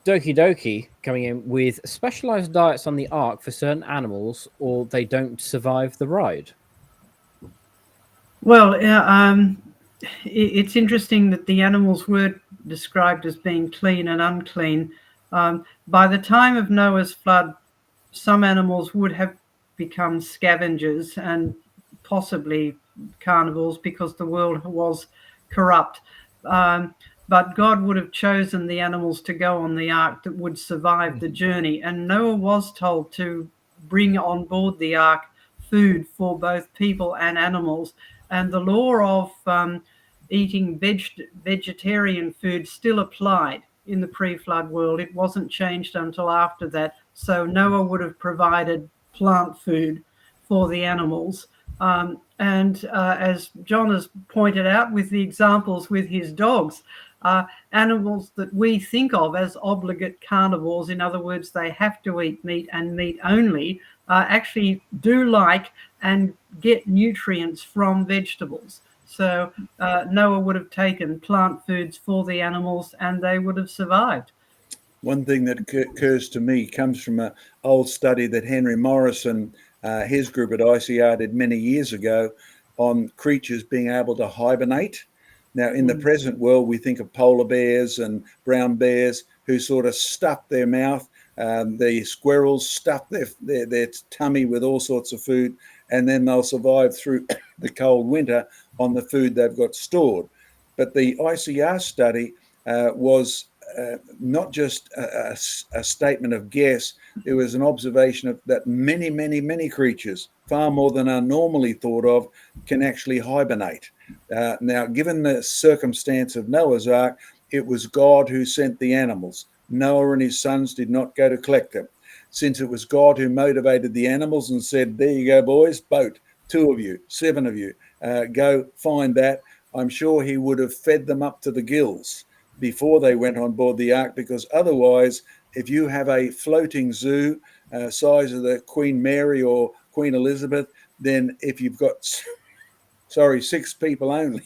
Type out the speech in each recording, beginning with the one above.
Doki Doki coming in with specialized diets on the Ark for certain animals, or they don't survive the ride. Well, it's interesting that the animals were described as being clean and unclean. By the time of Noah's flood, some animals would have become scavengers and possibly carnivores because the world was corrupt. But God would have chosen the animals to go on the ark that would survive the journey. And Noah was told to bring on board the ark food for both people and animals. And the law of eating vegetarian food still applied in the pre-flood world. It wasn't changed until after that. So Noah would have provided plant food for the animals. And as John has pointed out with the examples with his dogs, animals that we think of as obligate carnivores, in other words, they have to eat meat and meat only, actually do like and get nutrients from vegetables. So Noah would have taken plant foods for the animals and they would have survived. One thing that occurs to me comes from an old study that Henry Morrison, his group at ICR, did many years ago on creatures being able to hibernate. Now, in the present world, we think of polar bears and brown bears who sort of stuff their mouth. The squirrels stuff their tummy with all sorts of food, and then they'll survive through the cold winter on the food they've got stored. But the ICR study was not just a statement of guess. It was an observation of that many creatures, far more than are normally thought of, can actually hibernate. Now, given the circumstance of Noah's Ark, it was God who sent the animals. Noah and his sons did not go to collect them. Since it was God who motivated the animals and said, there you go, boys, boat, 2 of you, 7 of you, go find that, I'm sure he would have fed them up to the gills before they went on board the ark, because otherwise, if you have a floating zoo size of the Queen Mary or Queen Elizabeth, then if you've got, 6 people only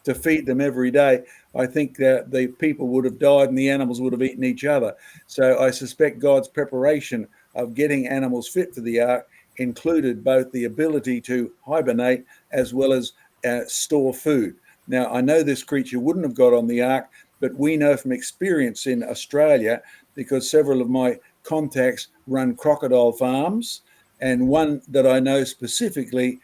to feed them every day, I think that the people would have died and the animals would have eaten each other. So I suspect God's preparation of getting animals fit for the ark included both the ability to hibernate as well as store food. Now, I know this creature wouldn't have got on the ark, but we know from experience in Australia, because several of my contacts run crocodile farms, and one that I know specifically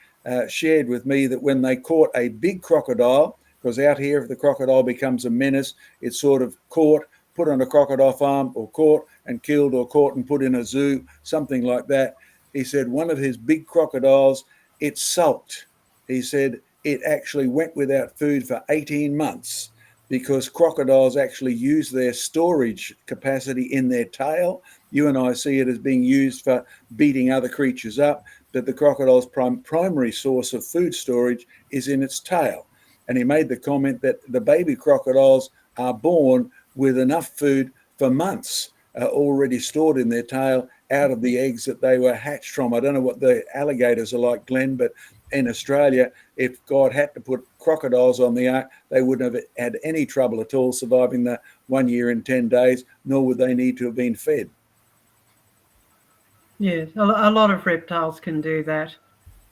shared with me that when they caught a big crocodile, because out here if the crocodile becomes a menace, it's sort of caught, put on a crocodile farm, or caught and killed, or caught and put in a zoo, something like that. He said one of his big crocodiles, it sulked. He said it actually went without food for 18 months. Because crocodiles actually use their storage capacity in their tail. You and I see it as being used for beating other creatures up, but the crocodile's primary source of food storage is in its tail. And he made the comment that the baby crocodiles are born with enough food for months already stored in their tail out of the eggs that they were hatched from. I don't know what the alligators are like, Glenn, but in Australia, if God had to put crocodiles on the ark, they wouldn't have had any trouble at all surviving the 1 year and 10 days, nor would they need to have been fed. Yes, a lot of reptiles can do that.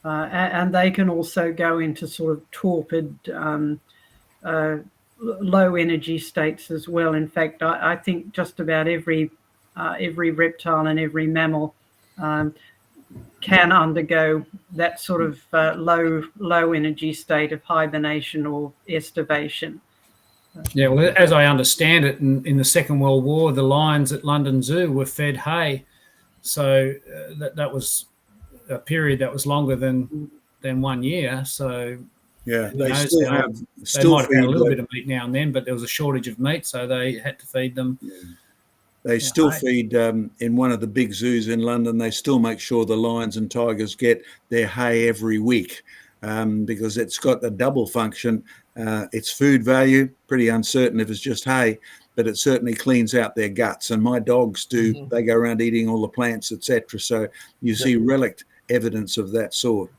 And they can also go into sort of torpid, low energy states as well. In fact, I think just about every reptile and every mammal can undergo that sort of low energy state of hibernation or estivation. Yeah, well, as I understand it, in the Second World War, the lions at London Zoo were fed hay, so that was a period that was longer than 1 year. So yeah, they might have had a little bit of meat now and then, but there was a shortage of meat, so they had to feed them. Yeah. They still feed in one of the big zoos in London. They still make sure the lions and tigers get their hay every week because it's got the double function. It's food value, pretty uncertain if it's just hay, but it certainly cleans out their guts. And my dogs do, they go around eating all the plants, etc. So you see relic evidence of that sort.